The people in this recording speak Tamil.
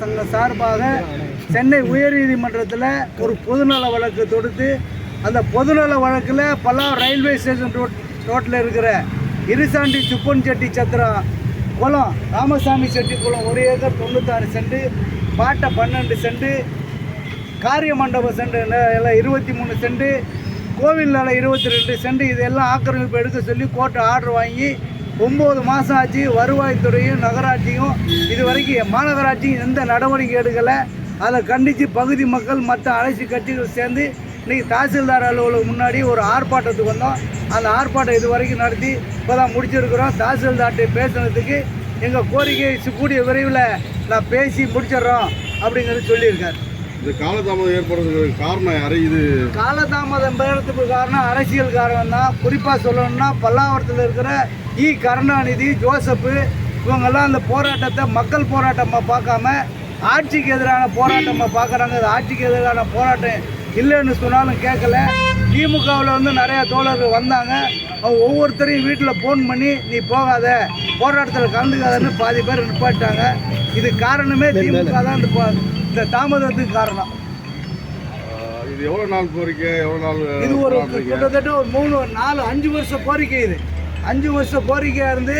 சங்க சார்பாக சென்னை உயர்நீதிமன்றத்தில் ஒரு பொதுநல வழக்கு தொடுத்து அந்த பொதுநல வழக்கில் பல்லாவரம் ரயில்வே ஸ்டேஷன் ரோட்டில் இருக்கிற இருசாண்டி சுப்பன் செட்டி சத்திரம் குளம் ராமசாமி செட்டி குளம் 1 ஏக்கர் 96 சென்ட், பாட்டை 12 சென்ட், காரிய மண்டபம் சென்ட் எல்லாம் 23 சென்ட், கோவில் நிலை 22 சென்ட், இதெல்லாம் ஆக்கிரமிப்பு எடுக்க சொல்லி கோர்ட்டு ஆர்டர் வாங்கி 9 மாதம் ஆச்சு. வருவாய்த்துறையும் நகராட்சியும் இது வரைக்கும் மாநகராட்சியும் எந்த நடவடிக்கை எடுக்கலை. அதை கண்டித்து பகுதி மக்கள் மற்ற அரசியல் கட்சிகள் சேர்ந்து இன்றைக்கி தாசில்தார் அலுவலகம் முன்னாடி ஒரு ஆர்ப்பாட்டத்துக்கு வந்தோம். அந்த ஆர்ப்பாட்டம் இது வரைக்கும் நடத்தி இப்போ தான் முடிச்சிருக்கிறோம். தாசில்தார்கிட்ட பேசுனதுக்கு எங்கள் கோரிக்கை கூடிய விரைவில் நான் பேசி முடிச்சிடுறோம் அப்படிங்கிறது சொல்லியிருக்காரு. இந்த காலதாமதம் ஏற்படுறதுக்கு காரணம் யார்? இது காலதாமதம் ஏற்படுறதுக்கு காரணம் அரசியல் காரணம் தான். குறிப்பாக சொல்லணும்னா பல்லாவரத்தில் இருக்கிற கருணாநிதி, ஜோசப்பு இவங்கெல்லாம் அந்த போராட்டத்தை மக்கள் போராட்டமாக பார்க்காம ஆட்சிக்கு எதிரான போராட்டமாக பார்க்குறாங்க. அது ஆட்சிக்கு எதிரான போராட்டம் இல்லைன்னு சொன்னாலும் கேட்கல. திமுகவில் நிறையா தோழர்கள் வந்தாங்க. அவங்க ஒவ்வொருத்தரையும் வீட்டில் ஃபோன் பண்ணி நீ போகாத, போராட்டத்தில் கலந்துக்காதன்னு பாதி பேர் நிப்பாட்டாங்க. இது காரணமே திமுக தான். இந்த தாமதத்துக்கு காரணம். இது எவ்வளோ நாள் கோரிக்கை? எவ்வளோ நாள்? இது ஒரு கிட்டத்தட்ட ஒரு 3, 4, 5 வருஷம் கோரிக்கை. இது 5 வருஷம் கோரிக்கையாக இருந்து